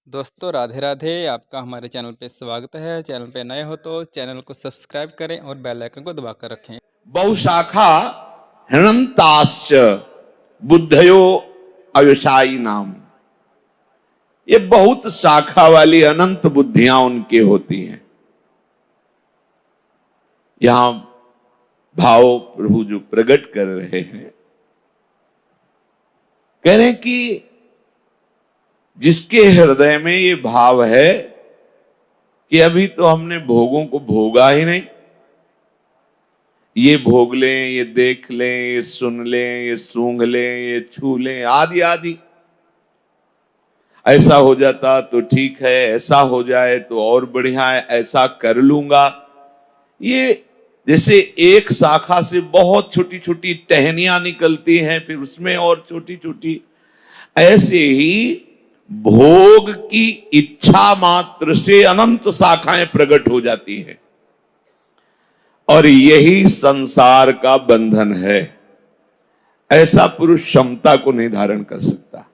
दोस्तों राधे राधे। आपका हमारे चैनल पे स्वागत है। चैनल पे नए हो तो चैनल को सब्सक्राइब करें और बेल आइकन को दबाकर रखें। बहुशाखा हृणंताश्च बुद्धयो अव्यवसायी नाम। ये बहुत शाखा वाली अनंत बुद्धियां उनकी होती हैं। यहां भाव प्रभु जो प्रकट कर रहे हैं, कह रहे हैं कि जिसके हृदय में ये भाव है कि अभी तो हमने भोगों को भोगा ही नहीं, ये भोग लें, ये देख लें, ये सुन लें, ये सूंघ लें, ये छू लें, आदि आदि, ऐसा हो जाता तो ठीक है, ऐसा हो जाए तो और बढ़िया है, ऐसा कर लूंगा। ये जैसे एक शाखा से बहुत छोटी छोटी टहनियां निकलती हैं, फिर उसमें और छोटी छोटी, ऐसे ही भोग की इच्छा मात्र से अनंत शाखाएं प्रकट हो जाती हैं। और यही संसार का बंधन है। ऐसा पुरुष क्षमता को नहीं धारण कर सकता,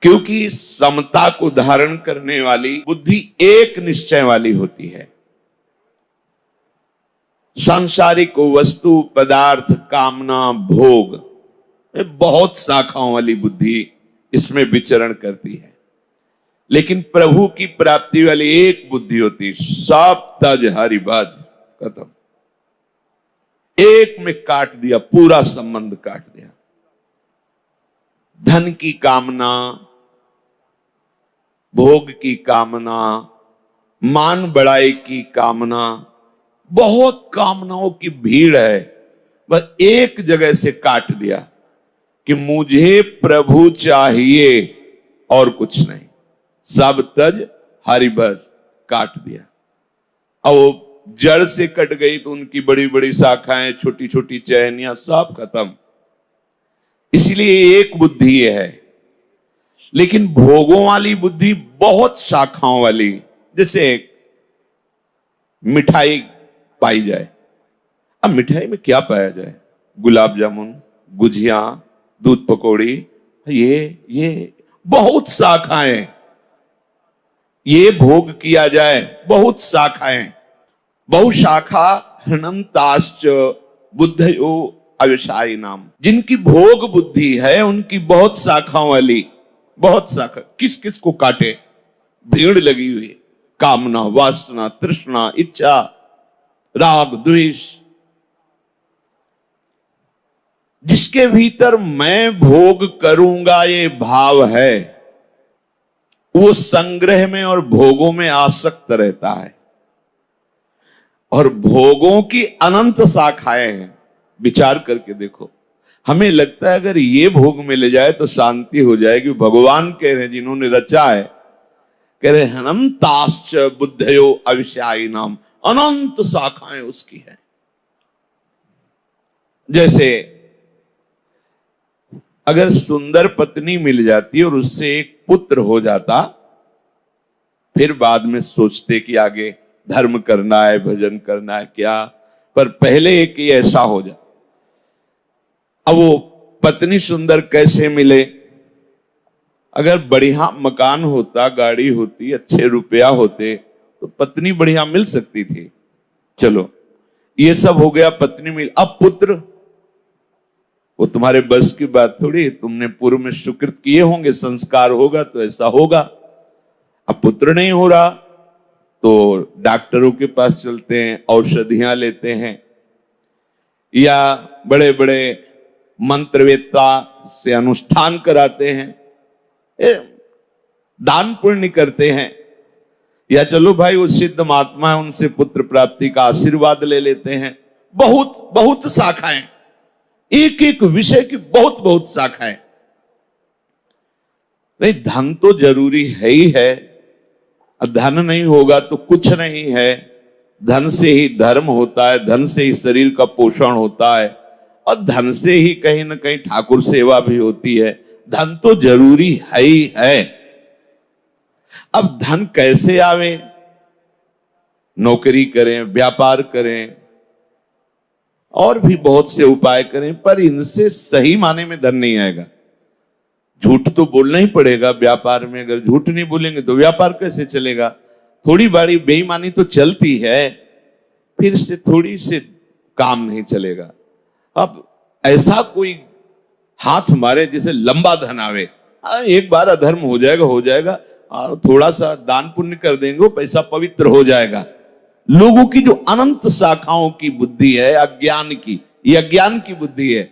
क्योंकि समता को धारण करने वाली बुद्धि एक निश्चय वाली होती है। सांसारिक वस्तु, पदार्थ, कामना, भोग, बहुत शाखाओं वाली बुद्धि इसमें विचरण करती है। लेकिन प्रभु की प्राप्ति वाली एक बुद्धि होती, सब तज हरिभज, खत्म। एक में काट दिया, पूरा संबंध काट दिया। धन की कामना, भोग की कामना, मान बढ़ाई की कामना, बहुत कामनाओं की भीड़ है, बस एक जगह से काट दिया कि मुझे प्रभु चाहिए और कुछ नहीं। सब तज हरिभज, काट दिया। अब वो जड़ से कट गई तो उनकी बड़ी बड़ी शाखाएं, छोटी छोटी चहनियां, सब खत्म। इसलिए एक बुद्धि है। लेकिन भोगों वाली बुद्धि बहुत शाखाओं वाली, जैसे मिठाई पाई जाए। अब मिठाई में क्या पाया जाए? गुलाब जामुन, गुजिया, दूध पकौड़ी, ये बहुत शाखाएं। ये भोग किया जाए, बहुत शाखाएं। बहुशाखा हृणंताश्च बुद्धयो अव्यवसायी नाम। जिनकी भोग बुद्धि है उनकी बहुत शाखाओं वाली, बहुत शाखा। किस किस को काटे? भीड़ लगी हुई, कामना, वासना, तृष्णा, इच्छा, राग, द्वेष। जिसके भीतर मैं भोग करूंगा ये भाव है, वो संग्रह में और भोगों में आसक्त रहता है। और भोगों की अनंत शाखाएं हैं। विचार करके देखो, हमें लगता है अगर ये भोग मिल जाए तो शांति हो जाएगी। भगवान कह रहे हैं, जिन्होंने रचा है, कह रहे अनंताश्च बुद्धयो अव्यवसायी नाम। अनंत शाखाएं उसकी है। जैसे अगर सुंदर पत्नी मिल जाती और उससे एक पुत्र हो जाता, फिर बाद में सोचते कि आगे धर्म करना है, भजन करना है क्या, पर पहले एक ही ऐसा हो जाए। अब वो पत्नी सुंदर कैसे मिले? अगर बढ़िया मकान होता, गाड़ी होती, अच्छे रुपया होते, तो पत्नी बढ़िया मिल सकती थी। चलो ये सब हो गया, पत्नी मिल। अब पुत्र, वो तुम्हारे बस की बात थोड़ी। तुमने पूर्व में सुकृत किए होंगे, संस्कार होगा तो ऐसा होगा। अब पुत्र नहीं हो रहा तो डॉक्टरों के पास चलते हैं, औषधियां लेते हैं, या बड़े बड़े मंत्रवेत्ता से अनुष्ठान कराते हैं, दान पुण्य करते हैं, या चलो भाई वो सिद्ध महात्मा है, उनसे पुत्र प्राप्ति का आशीर्वाद ले लेते हैं। बहुत बहुत शाखाएं, एक एक विषय की बहुत बहुत शाखाएं। नहीं, धन तो जरूरी है ही है। धन नहीं होगा तो कुछ नहीं है। धन से ही धर्म होता है, धन से ही शरीर का पोषण होता है, और धन से ही कहीं ना कहीं ठाकुर सेवा भी होती है। धन तो जरूरी है ही है। अब धन कैसे आवे? नौकरी करें, व्यापार करें, और भी बहुत से उपाय करें, पर इनसे सही माने में धन नहीं आएगा। झूठ तो बोलना ही पड़ेगा व्यापार में, अगर झूठ नहीं बोलेंगे तो व्यापार कैसे चलेगा। थोड़ी बड़ी बेईमानी तो चलती है, फिर से थोड़ी से काम नहीं चलेगा। अब ऐसा कोई हाथ मारे जिसे लंबा धन आवे, एक बार अधर्म हो जाएगा, थोड़ा सा दान पुण्य कर देंगे, वो पैसा पवित्र हो जाएगा। लोगों की जो अनंत शाखाओं की बुद्धि है अज्ञान की, ये अज्ञान की बुद्धि है।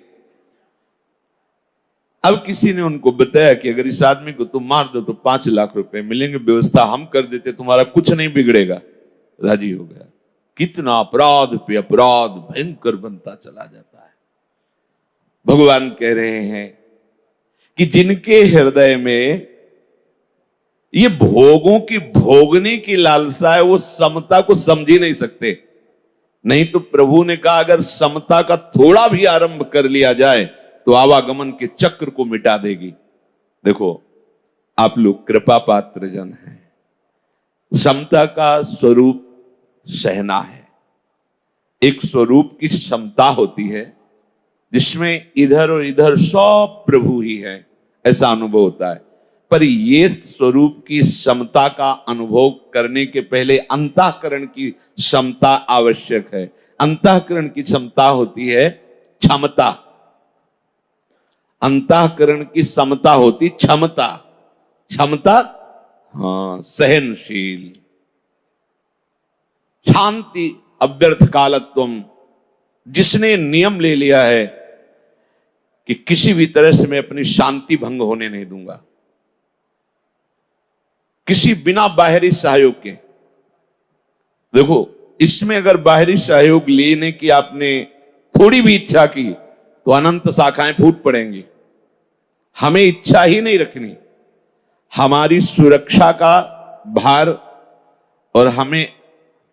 अब किसी ने उनको बताया कि अगर इस आदमी को तुम मार दो तो 5 लाख रुपए मिलेंगे, व्यवस्था हम कर देते, तुम्हारा कुछ नहीं बिगड़ेगा। राजी हो गया। कितना अपराध पे अपराध भयंकर बनता चला जाता है। भगवान कह रहे हैं कि जिनके हृदय में ये भोगों की भोगने की लालसा है, वो समता को समझ ही नहीं सकते। नहीं तो प्रभु ने कहा अगर समता का थोड़ा भी आरंभ कर लिया जाए तो आवागमन के चक्र को मिटा देगी। देखो आप लोग कृपा पात्र जन हैं। समता का स्वरूप सहना है। एक स्वरूप की क्षमता होती है जिसमें इधर और इधर सब प्रभु ही है, ऐसा अनुभव होता है। पर ये स्वरूप की क्षमता का अनुभव करने के पहले अंतःकरण की क्षमता आवश्यक है। अंतःकरण की क्षमता होती है क्षमता, अंतःकरण की समता होती क्षमता। क्षमता हाँ सहनशील, शांति अव्यर्थ कालत्वम। जिसने नियम ले लिया है कि किसी भी तरह से मैं अपनी शांति भंग होने नहीं दूंगा, किसी बिना बाहरी सहयोग के। देखो इसमें अगर बाहरी सहयोग लेने की आपने थोड़ी भी इच्छा की तो अनंत शाखाएं फूट पड़ेंगी। हमें इच्छा ही नहीं रखनी। हमारी सुरक्षा का भार और हमें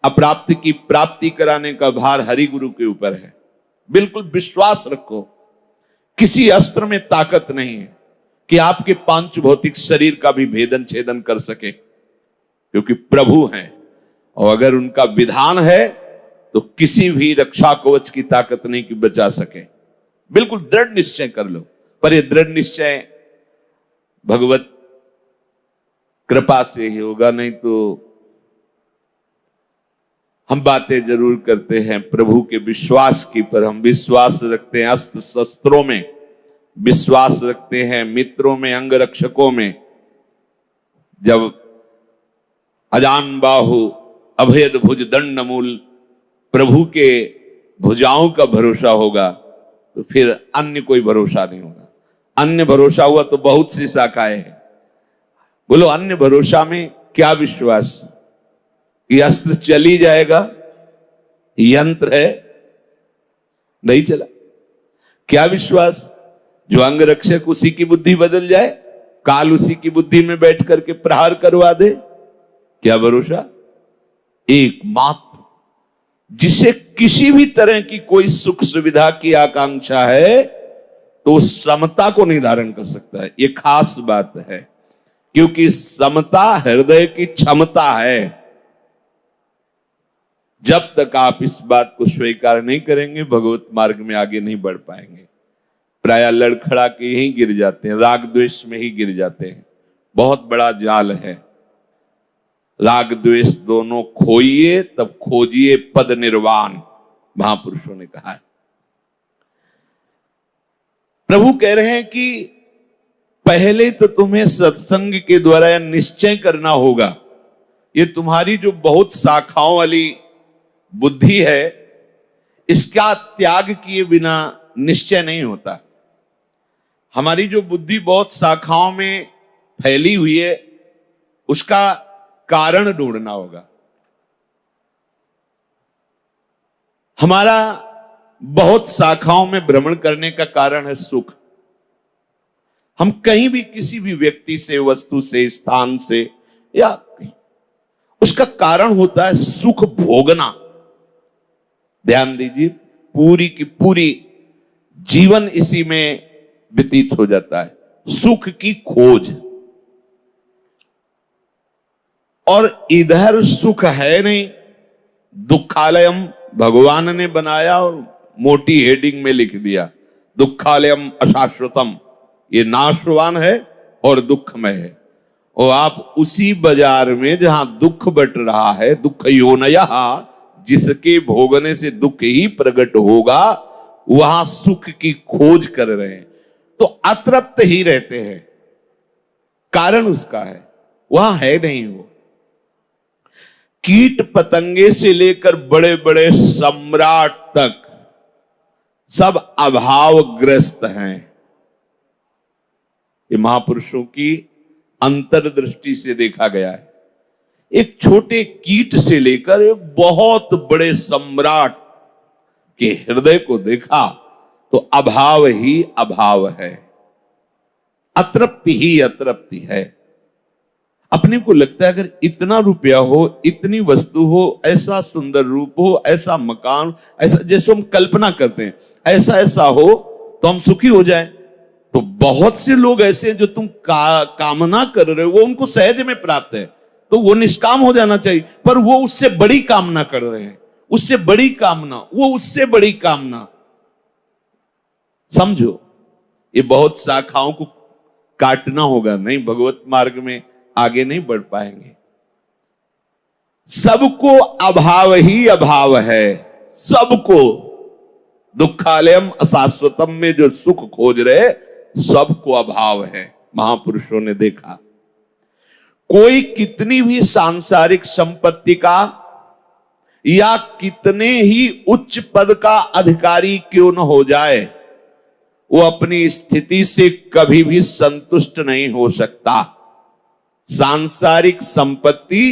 अप्राप्ति की प्राप्ति कराने का भार हरि गुरु के ऊपर है। बिल्कुल विश्वास रखो, किसी अस्त्र में ताकत नहीं है कि आपके पांच भौतिक शरीर का भी भेदन छेदन कर सके, क्योंकि प्रभु हैं और अगर उनका विधान है तो किसी भी रक्षा कवच की ताकत नहीं कि बचा सके। बिल्कुल दृढ़ निश्चय कर लो। पर यह दृढ़ निश्चय भगवत कृपा से ही होगा, नहीं तो हम बातें जरूर करते हैं प्रभु के विश्वास की, पर हम विश्वास रखते हैं अस्त्र शस्त्रों में, विश्वास रखते हैं मित्रों में, अंगरक्षकों में। जब अजान बाहु अभेद भुज दंड मूल प्रभु के भुजाओं का भरोसा होगा तो फिर अन्य कोई भरोसा नहीं होगा। अन्य भरोसा हुआ तो बहुत सी शाखाएं हैं। बोलो अन्य भरोसा में क्या विश्वास कि अस्त्र चली जाएगा, यंत्र है, नहीं चला। क्या विश्वास जो अंग रक्षक उसी की बुद्धि बदल जाए, काल उसी की बुद्धि में बैठ करके प्रहार करवा दे। क्या भरोसा? एकमात्र जिसे किसी भी तरह की कोई सुख सुविधा की आकांक्षा है तो समता को निर्धारण कर सकता है। यह खास बात है, क्योंकि समता हृदय की क्षमता है। जब तक आप इस बात को स्वीकार नहीं करेंगे भगवत मार्ग में आगे नहीं बढ़ पाएंगे। प्रायः लड़खड़ा के यहीं गिर जाते हैं, राग द्वेष में ही गिर जाते हैं। बहुत बड़ा जाल है। राग द्वेष दोनों खोइए तब खोजिए पद निर्वाण, महापुरुषों ने कहा है। प्रभु कह रहे हैं कि पहले तो तुम्हें सत्संग के द्वारा यह निश्चय करना होगा। ये तुम्हारी जो बहुत शाखाओं वाली बुद्धि है, इसका त्याग किए बिना निश्चय नहीं होता। हमारी जो बुद्धि बहुत शाखाओं में फैली हुई है, उसका कारण ढूंढना होगा। हमारा बहुत शाखाओं में भ्रमण करने का कारण है सुख। हम कहीं भी किसी भी व्यक्ति से, वस्तु से, स्थान से या कहीं, उसका कारण होता है सुख भोगना। ध्यान दीजिए, पूरी की पूरी जीवन इसी में व्यतीत हो जाता है, सुख की खोज। और इधर सुख है नहीं। दुखालयम भगवान ने बनाया और मोटी हेडिंग में लिख दिया, दुखालयम अशाश्वतम, ये नाशवान है और दुखमय है। और आप उसी बाजार में जहां दुख बट रहा है, दुख योनयः, जिसके भोगने से दुख ही प्रकट होगा, वहां सुख की खोज कर रहे हैं तो अतृप्त ही रहते हैं। कारण उसका है, वहां है नहीं वो। कीट पतंगे से लेकर बड़े बड़े सम्राट तक सब अभावग्रस्त हैं। ये महापुरुषों की अंतर्दृष्टि से देखा गया है। एक छोटे कीट से लेकर एक बहुत बड़े सम्राट के हृदय को देखा तो अभाव ही अभाव है, अतृप्ति ही अतृप्ति है। अपने को लगता है अगर इतना रुपया हो, इतनी वस्तु हो, ऐसा सुंदर रूप हो, ऐसा मकान, ऐसा जैसे हम कल्पना करते हैं, ऐसा ऐसा हो तो हम सुखी हो जाएं। तो बहुत से लोग ऐसे हैं जो तुम कामना कर रहे हो वो उनको सहज में प्राप्त है, तो वो निष्काम हो जाना चाहिए, पर वो उससे बड़ी कामना कर रहे हैं, उससे बड़ी कामना, वो उससे बड़ी कामना। समझो, ये बहुत शाखाओं को काटना होगा, नहीं भगवत मार्ग में आगे नहीं बढ़ पाएंगे। सबको अभाव ही अभाव है, सबको। दुखालयम अशाश्वतम में जो सुख खोज रहे सबको अभाव है, महापुरुषों ने देखा। कोई कितनी भी सांसारिक संपत्ति का या कितने ही उच्च पद का अधिकारी क्यों न हो जाए, वो अपनी स्थिति से कभी भी संतुष्ट नहीं हो सकता। सांसारिक संपत्ति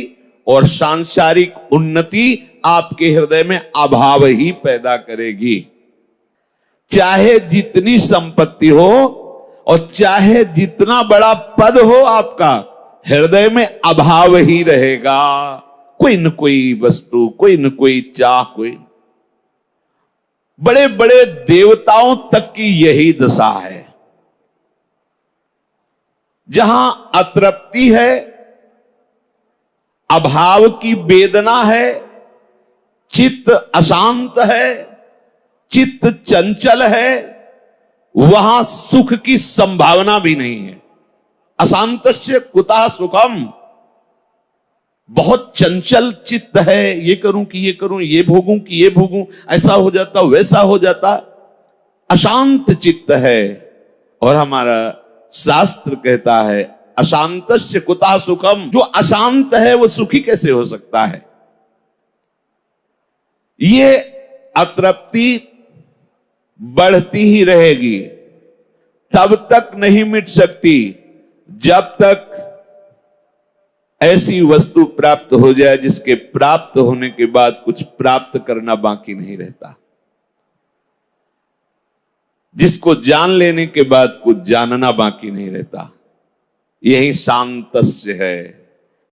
और सांसारिक उन्नति आपके हृदय में अभाव ही पैदा करेगी। चाहे जितनी संपत्ति हो और चाहे जितना बड़ा पद हो, आपका हृदय में अभाव ही रहेगा। कोई न कोई वस्तु, कोई न कोई चाह, कोई। बड़े बड़े देवताओं तक की यही दशा है। जहां अतृप्ति है, अभाव की वेदना है, चित्त अशांत है, चित्त चंचल है, वहां सुख की संभावना भी नहीं है। अशांतस्य कुतः सुखम। बहुत चंचल चित्त है, ये करूं कि ये करूं, ये भोगूं कि ये भोगूं, ऐसा हो जाता वैसा हो जाता, अशांत चित्त है। और हमारा शास्त्र कहता है अशांतस्य कुतः सुखम। जो अशांत है वो सुखी कैसे हो सकता है। ये अतृप्ति बढ़ती ही रहेगी, तब तक नहीं मिट सकती जब तक ऐसी वस्तु प्राप्त हो जाए जिसके प्राप्त होने के बाद कुछ प्राप्त करना बाकी नहीं रहता, जिसको जान लेने के बाद कुछ जानना बाकी नहीं रहता। यही शांतस्य है।